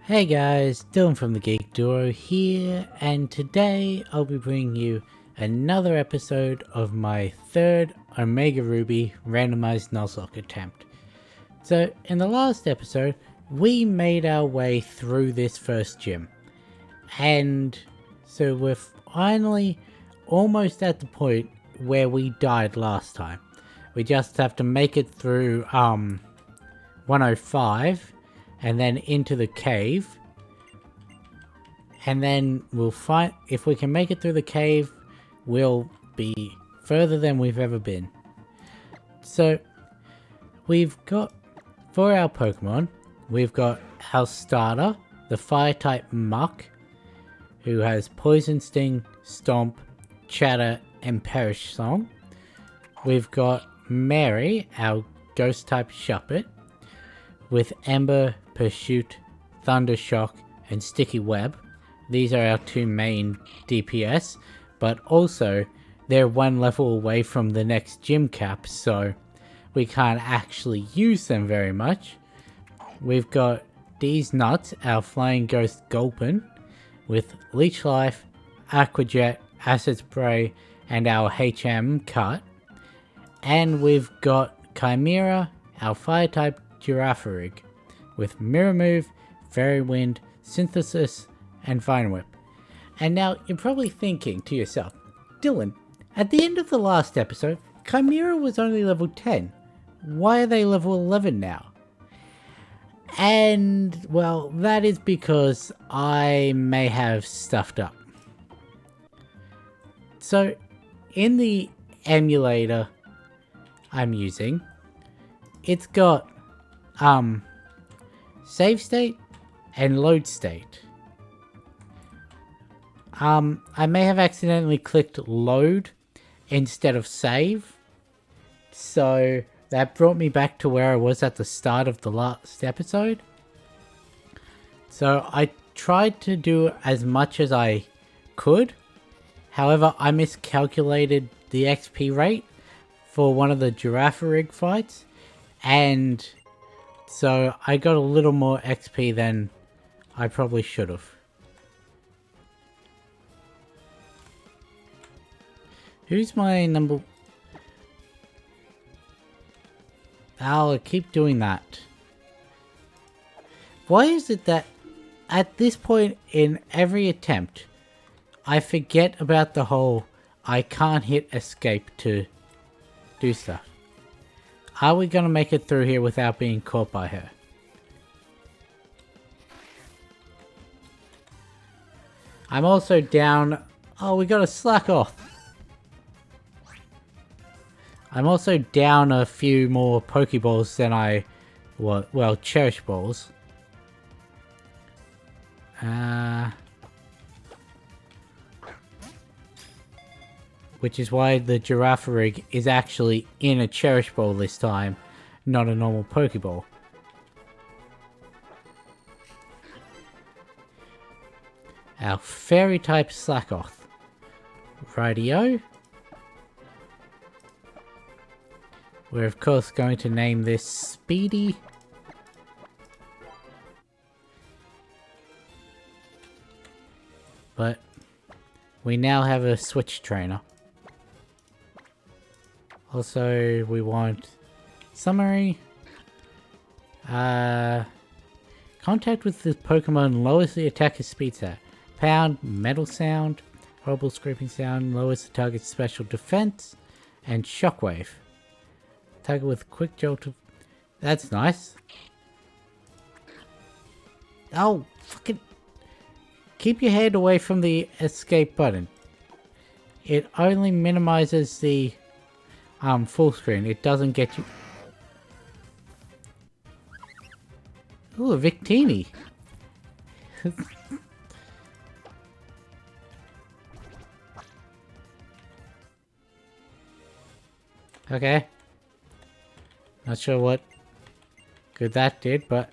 Hey guys, Dylan from the Geek Duo here, and today I'll be bringing you another episode of my third Omega Ruby randomized Nuzlocke attempt. So in the last episode, we made our way through this first gym, and so we're finally almost at the point where we died last time. We just have to make it through 105 and then into the cave, and then we'll find if we can make it through the cave, we'll be further than we've ever been. So we've got, for our Pokemon, we've got our starter, the fire type Muck, who has Poison Sting, Stomp, Chatter and Perish Song. We've got Mary, our ghost type Shuppet, with Ember, Pursuit, Thunder Shock and Sticky Web. These are our two main DPS, but also they're one level away from the next gym cap, so we can't actually use them very much. We've got D's Nuts, our Flying Ghost Gulpin, with Leech Life, Aqua Jet, Acid Spray and our HM Cut. And we've got Chimera, our Fire type Girafarig, with Mirror Move, Fairy Wind, Synthesis, and Vine Whip. And now you're probably thinking to yourself, Dylan, at the end of the last episode, Chimera was only level 10. Why are they level 11 now? And, well, that is because I may have stuffed up. So, in the emulator I'm using, it's got save state and load state. I may have accidentally clicked load instead of save, so that brought me back to where I was at the start of the last episode. So I tried to do as much as I could, however I miscalculated the XP rate for one of the Girafarig fights, and so I got a little more XP than I probably should have. Who's my number? I'll keep doing that. Why is it that at this point in every attempt, I forget about the whole I can't hit escape to do stuff? Are we gonna make it through here without being caught by her? I'm also down... Oh, we gotta slack off. I'm also down a few more Pokeballs than I... Well, Cherish Balls. Which is why the Girafarig is actually in a Cherish Ball this time, not a normal Pokeball. Our Fairy type Slackoth. Rightio. We're of course going to name this Speedy. But we now have a switch trainer. Also, we want summary. Contact with the Pokemon lowers the attacker's speed stat. Pound, metal sound, horrible scraping sound, lowers the target's special defense, and shockwave. Target with quick jolt of... That's nice. Oh, fucking... Keep your hand away from the escape button. It only minimizes the full screen. It doesn't get you... Ooh, a Victini. Okay. Not sure what good that did, but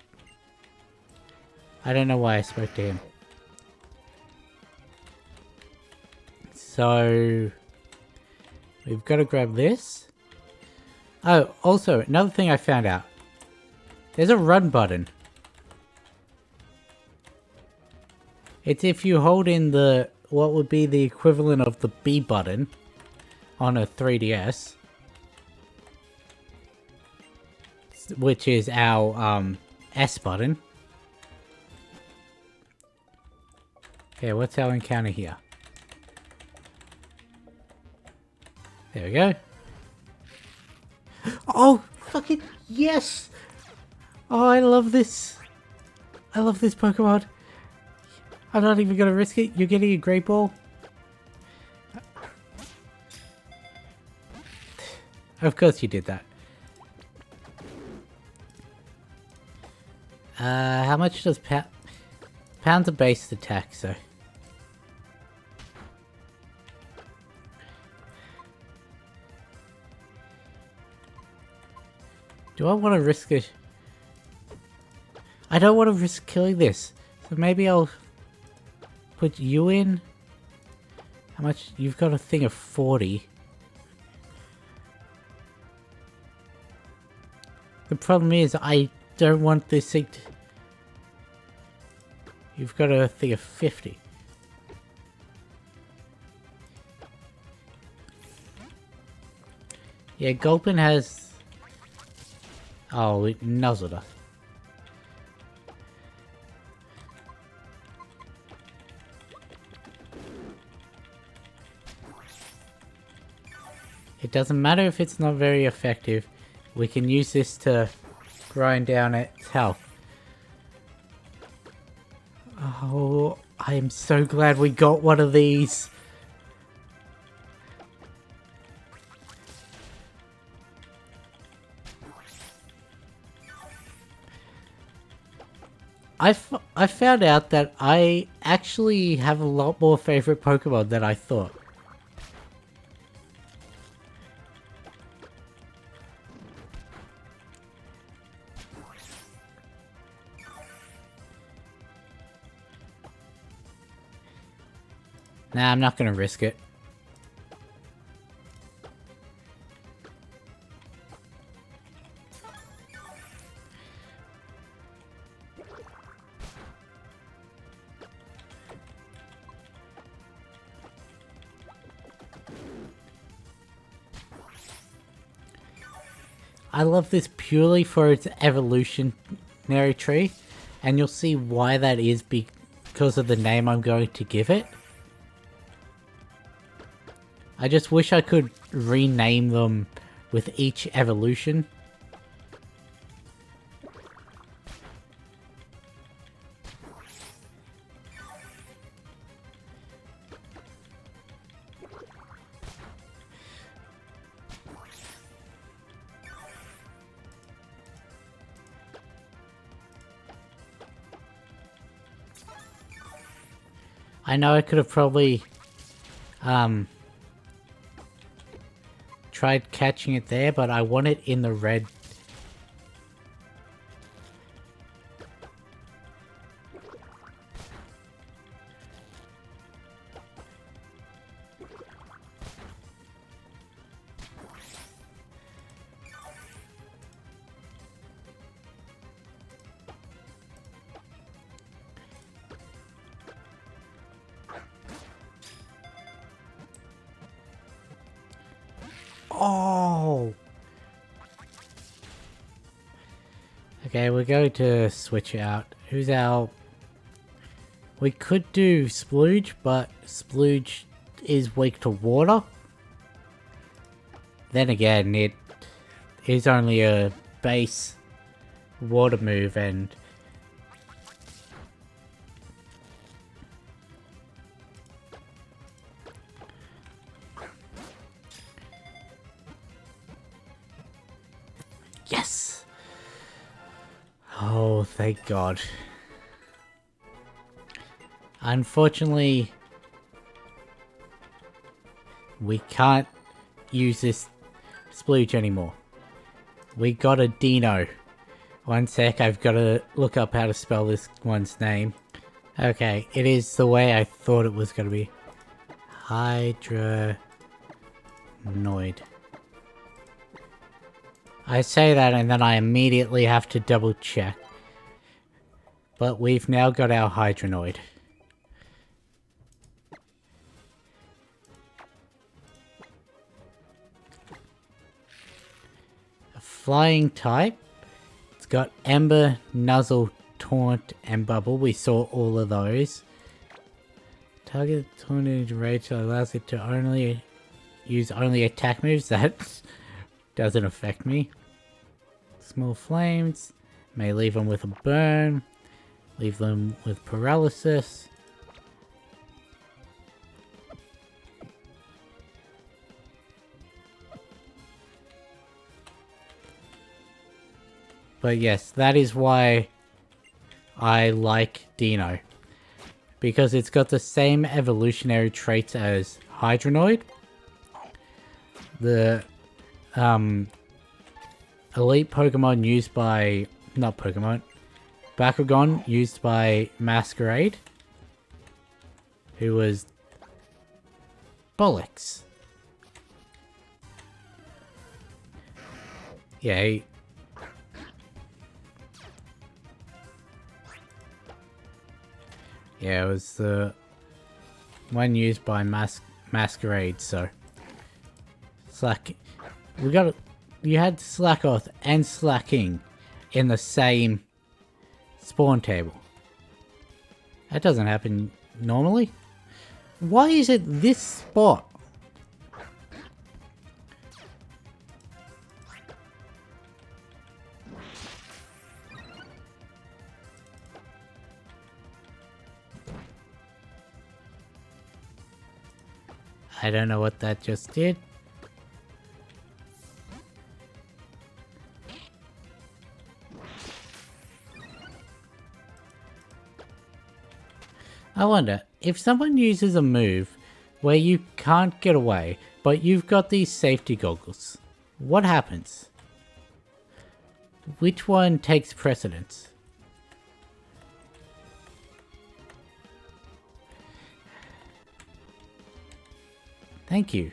I don't know why I spoke to him. So we've got to grab this. Oh, also, another thing I found out. There's a run button. It's if you hold in the, what would be the equivalent of the B button on a 3DS. Which is our, S button. Okay, what's our encounter here? There we go. Oh, fucking yes! Oh, I love this. I love this Pokemon. I'm not even gonna risk it. You're getting a Great Ball. Of course you did that. How much does pounds of base attack, so... Do I want to risk it? I don't want to risk killing this. So maybe I'll put you in. How much? You've got a thing of 40. The problem is I don't want this thing to... You've got a thing of 50. Yeah, Gulpin has... Oh, it nuzzled us. It doesn't matter if it's not very effective. We can use this to grind down its health. Oh, I am so glad we got one of these. I found out that I actually have a lot more favorite Pokemon than I thought. Nah, I'm not gonna risk it. I love this purely for its evolutionary tree, and you'll see why that is because of the name I'm going to give it. I just wish I could rename them with each evolution. I know I could have probably tried catching it there, but I want it in the red. Oh! Okay, we're going to switch out. Who's our... We could do Splooge, but Splooge is weak to water. Then again, it is only a base water move and... Yes! Oh, thank God. Unfortunately, we can't use this Splooge anymore. We got a Dino. One sec, I've got to look up how to spell this one's name. Okay, it is the way I thought it was going to be. Hydronoid. I say that and then I immediately have to double check. But we've now got our Hydronoid. flying type. It's got Ember, Nuzzle, Taunt, and Bubble. We saw all of those. Target taunted rage allows it to only use attack moves. That doesn't affect me. Small flames. May leave them with a burn. Leave them with paralysis. But yes, that is why I like Dino. Because it's got the same evolutionary traits as Hydronoid. The elite Pokemon used by... not Pokemon. Bakugan used by Masquerade. Who was... Bollocks. Yeah, yeah, it was the one used by Masquerade, so... You had Slackoth and Slacking in the same spawn table. That doesn't happen normally. Why is it this spot? I don't know what that just did. I wonder, if someone uses a move where you can't get away, but you've got these safety goggles, what happens? Which one takes precedence? Thank you.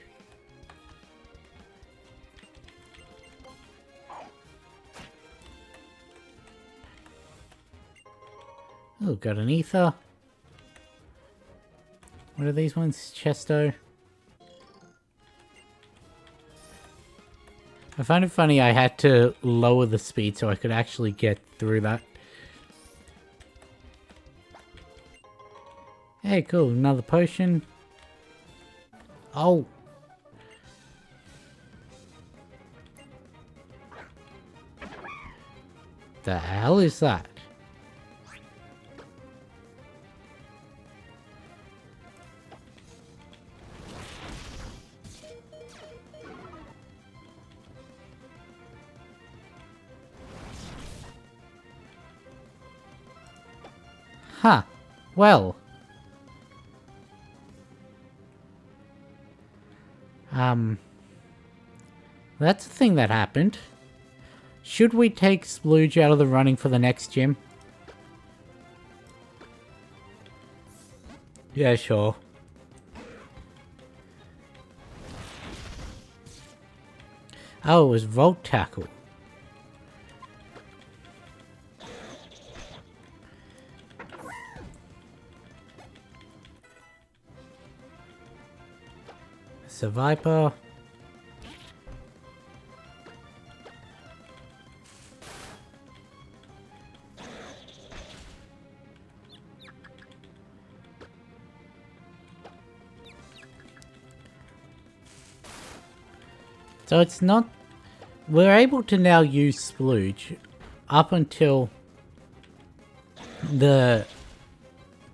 Oh, got an ether. What are these ones? Chesto. I find it funny I had to lower the speed so I could actually get through that. Hey, cool. Another potion. Oh. The hell is that? Huh. Well. That's the thing that happened. Should we take Splooge out of the running for the next gym? Yeah, sure. Oh, it was Volt Tackle. Viper. So it's not... We're able to now use Splooge up until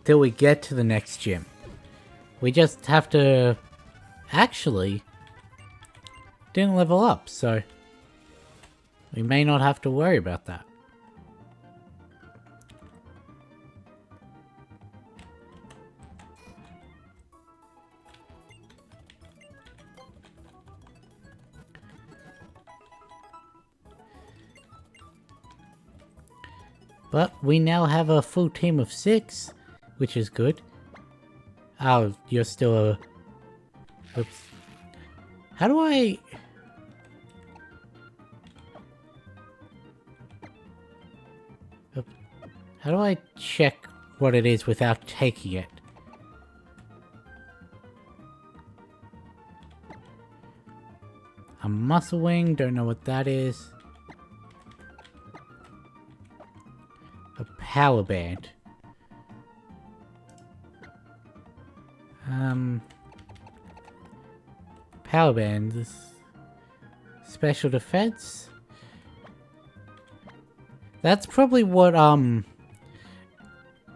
till we get to the next gym. We just have to... Actually, didn't level up, so we may not have to worry about that. But we now have a full team of 6, which is good. Oh, you're still a... Oops. How do I... Oops. How do I check what it is without taking it? A Muscle Wing, don't know what that is. power band. Power band. This special defense. That's probably what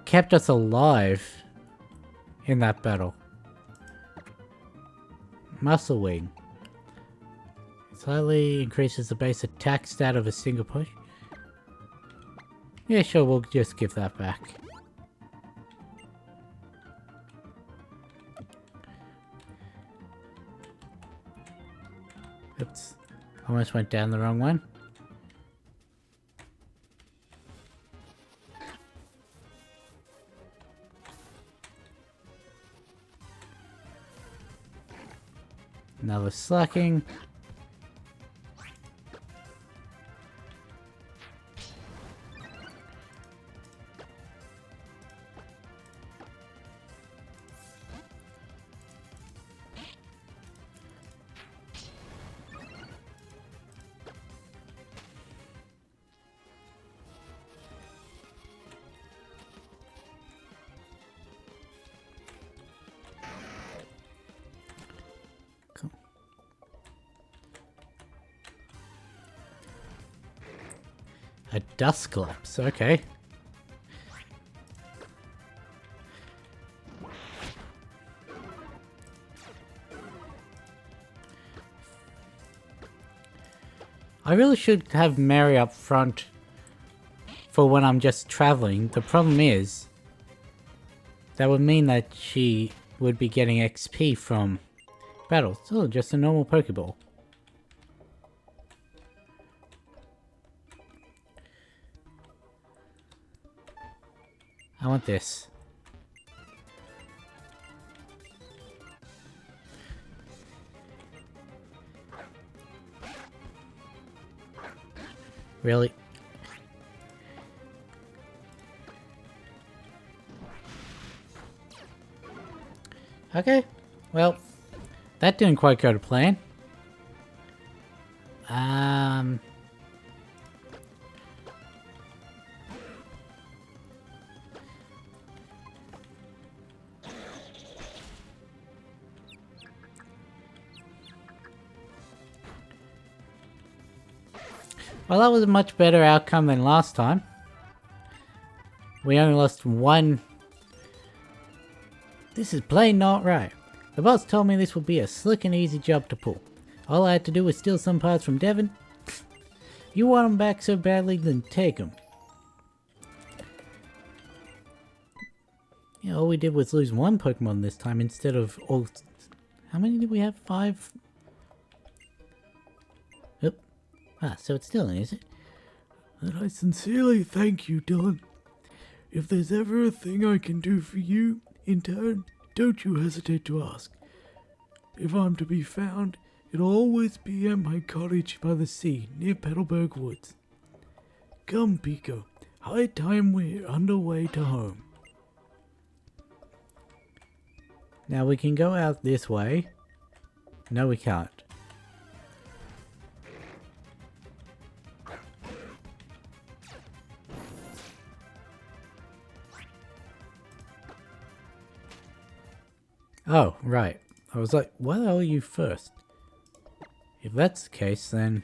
kept us alive in that battle. Muscle wing. Slightly increases the base attack stat of a single push. Yeah, sure, we'll just give that back. Oops. Almost went down the wrong one. Another slacking. A Dusclops, okay. I really should have Mary up front for when I'm just traveling. The problem is, that would mean that she would be getting XP from battles. Oh, just a normal Pokeball. I want this. Really? Okay, well, that didn't quite go to plan. Well, that was a much better outcome than last time. We only lost one. This is plain not right. The boss told me this would be a slick and easy job to pull. All I had to do was steal some parts from Devon. You want them back so badly, then take them. Yeah, all we did was lose one Pokemon this time instead of all... How many did we have? 5? Oop. Ah, so it's Dylan, is it? And I sincerely thank you, Dylan. If there's ever a thing I can do for you, in turn, don't you hesitate to ask. If I'm to be found, it'll always be at my cottage by the sea, near Petalburg Woods. Come, Pico. High time we're underway to home. Now we can go out this way. No, we can't. Oh, right. I was like, why the hell are you first? If that's the case, then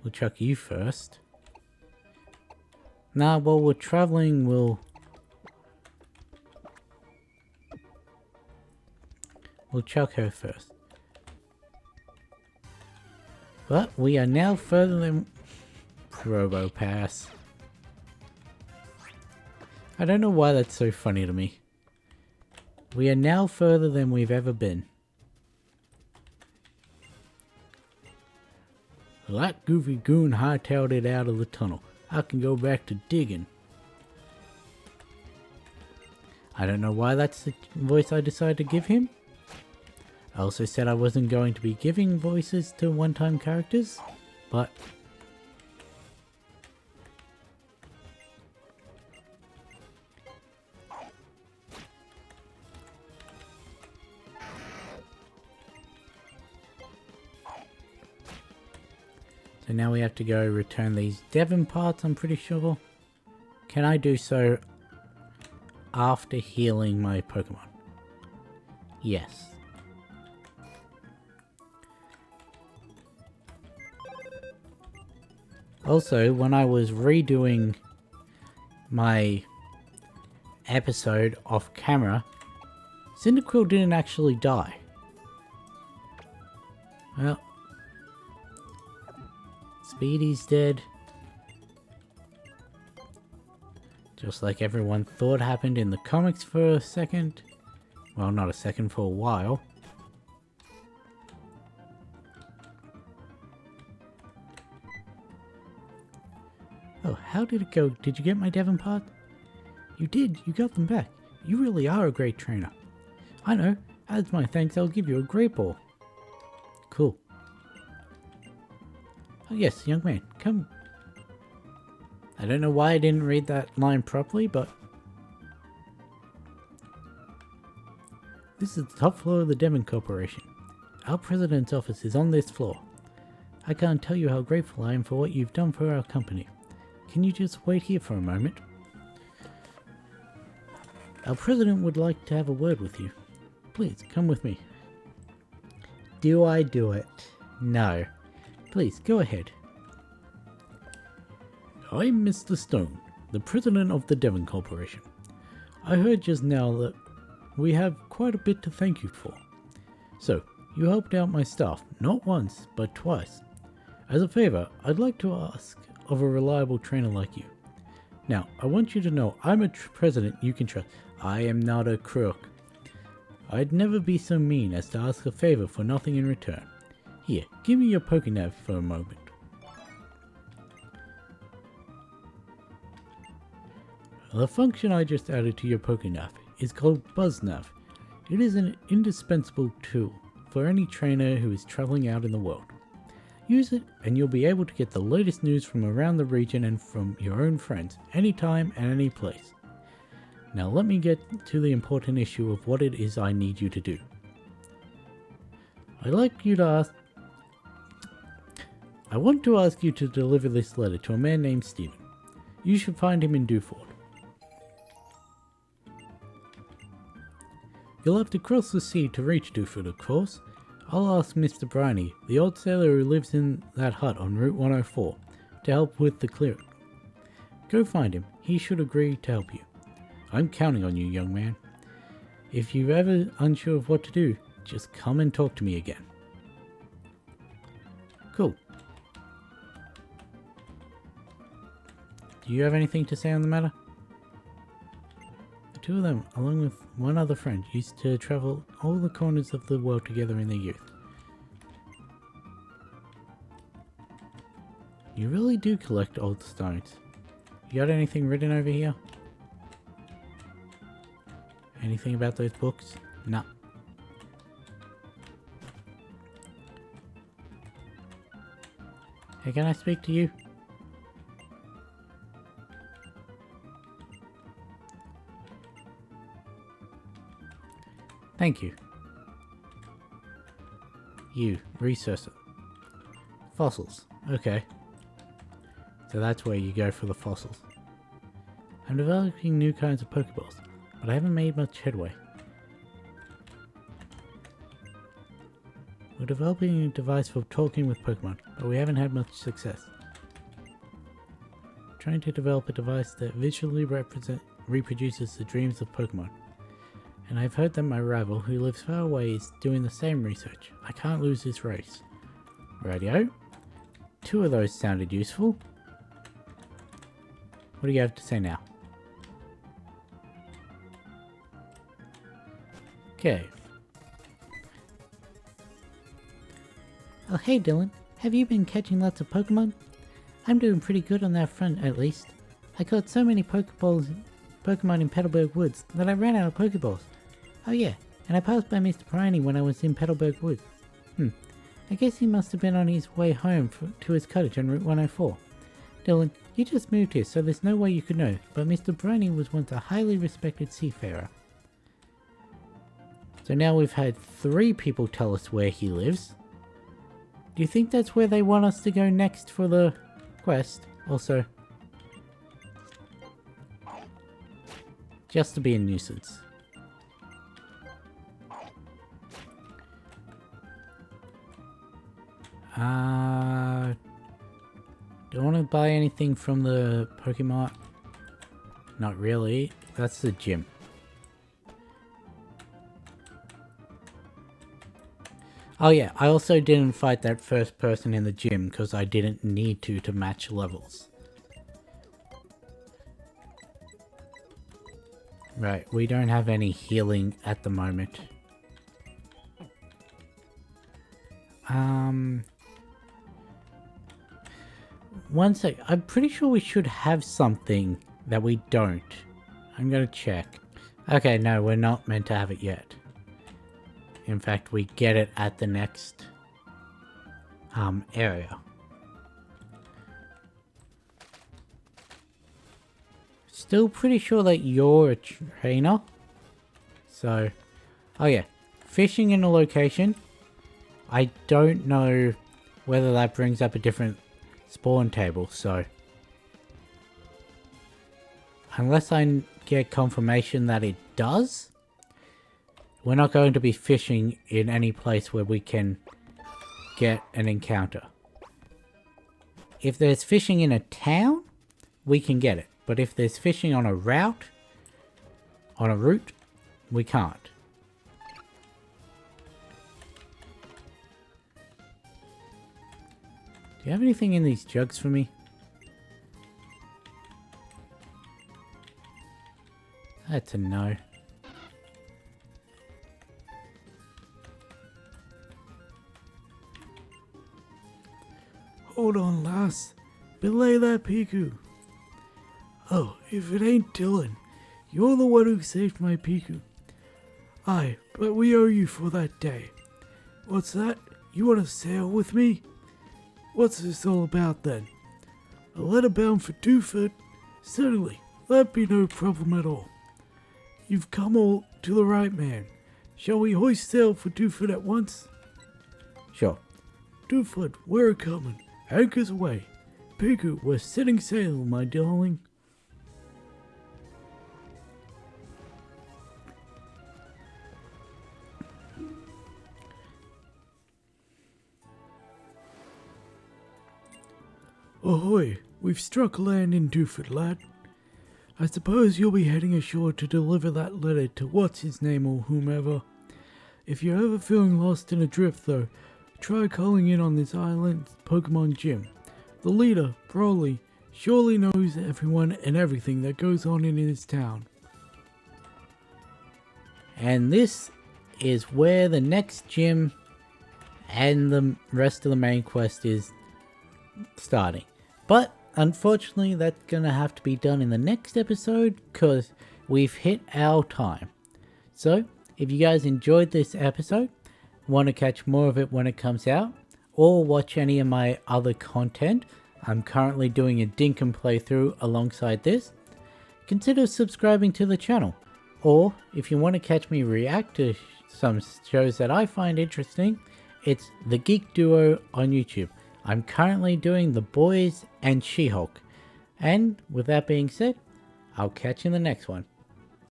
we'll chuck you first. Nah, while we're traveling, we'll chuck her first. But we are now further than Probopass. I don't know why that's so funny to me. We are now further than we've ever been. That goofy goon hightailed it out of the tunnel. I can go back to digging. I don't know why that's the voice I decided to give him. I also said I wasn't going to be giving voices to one-time characters, but... So now we have to go return these Devon parts, I'm pretty sure. Can I do so after healing my Pokemon? Yes. Also, when I was redoing my episode off camera, Cyndaquil didn't actually die. Well, Speedy's dead. Just like everyone thought happened in the comics for a second. Well, not a second, for a while. Oh, how did it go? Did you get my Devon parts? You did, you got them back. You really are a great trainer. I know, as my thanks I'll give you a great ball. Cool. Oh yes, young man, come. I don't know why I didn't read that line properly, but... This is the top floor of the Devon Corporation. Our president's office is on this floor. I can't tell you how grateful I am for what you've done for our company. Can you just wait here for a moment? Our president would like to have a word with you. Please, come with me. Do I do it? No. Please, go ahead. I'm Mr. Stone, the president of the Devon Corporation. I heard just now that we have quite a bit to thank you for. So, you helped out my staff, not once, but twice. As a favor, I'd like to ask of a reliable trainer like you. Now, I want you to know I'm a president you can trust. I am not a crook. I'd never be so mean as to ask a favor for nothing in return. Here, give me your Pokénav for a moment. The function I just added to your Pokénav is called BuzzNav. It is an indispensable tool for any trainer who is traveling out in the world. Use it and you'll be able to get the latest news from around the region and from your own friends, anytime and any place. Now let me get to the important issue of what it is I need you to do. I want to ask you to deliver this letter to a man named Stephen. You should find him in Dewford. You'll have to cross the sea to reach Dewford, of course. I'll ask Mr. Briney, the old sailor who lives in that hut on Route 104, to help with the clearing. Go find him. He should agree to help you. I'm counting on you, young man. If you're ever unsure of what to do, just come and talk to me again. Cool. Do you have anything to say on the matter? The two of them, along with one other friend, used to travel all the corners of the world together in their youth. You really do collect old stones. You got anything written over here? Anything about those books? No. Hey, can I speak to you? Thank you. You, researcher. Fossils. Okay. So that's where you go for the fossils. I'm developing new kinds of Pokeballs, but I haven't made much headway. We're developing a device for talking with Pokemon, but we haven't had much success. Trying to develop a device that visually reproduces the dreams of Pokemon. And I've heard that my rival, who lives far away, is doing the same research. I can't lose this race. Radio? 2 of those sounded useful. What do you have to say now? Okay. Oh hey Dylan, have you been catching lots of Pokemon? I'm doing pretty good on that front at least. I caught so many Pokemon in Petalburg Woods that I ran out of Pokeballs. Oh yeah, and I passed by Mr. Briney when I was in Petalburg Woods. I guess he must have been on his way home to his cottage on Route 104. Dylan, you just moved here, so there's no way you could know, but Mr. Briney was once a highly respected seafarer. So now we've had 3 people tell us where he lives. Do you think that's where they want us to go next for the quest? Also, just to be a nuisance. Do I want to buy anything from the Pokemon? Not really. That's the gym. Oh yeah, I also didn't fight that first person in the gym because I didn't need to match levels. Right, we don't have any healing at the moment. One sec, I'm pretty sure we should have something that we don't. I'm gonna check. Okay, no, we're not meant to have it yet. In fact, we get it at the next area. Still pretty sure that you're a trainer. So, oh yeah, fishing in a location. I don't know whether that brings up a different spawn table, so unless I get confirmation that it does, we're not going to be fishing in any place where we can get an encounter. If there's fishing in a town, we can get it. But if there's fishing on a route, we can't. Do you have anything in these jugs for me? That's a no. Hold on, lass. Belay that Piku. Oh, if it ain't Dylan, you're the one who saved my Piku. Aye, but we owe you for that day. What's that? You want to sail with me? What's this all about then? A letter bound for Dooford? Certainly, that'd be no problem at all. You've come all to the right man. Shall we hoist sail for Dooford at once? Sure. Dooford, we're a-coming. Anchors away. Piku, we're setting sail, my darling. Ahoy, we've struck land in Dooford, lad. I suppose you'll be heading ashore to deliver that letter to what's-his-name or whomever. If you're ever feeling lost and adrift though, try calling in on this island's Pokemon gym. The leader, Broly, surely knows everyone and everything that goes on in his town. And this is where the next gym and the rest of the main quest is starting. But unfortunately, that's gonna have to be done in the next episode because we've hit our time. So, if you guys enjoyed this episode, want to catch more of it when it comes out, or watch any of my other content, I'm currently doing a Dinkum playthrough alongside this, consider subscribing to the channel. Or, if you want to catch me react to some shows that I find interesting, it's The Geek Duo on YouTube. I'm currently doing The Boys and She-Hulk. And with that being said, I'll catch you in the next one.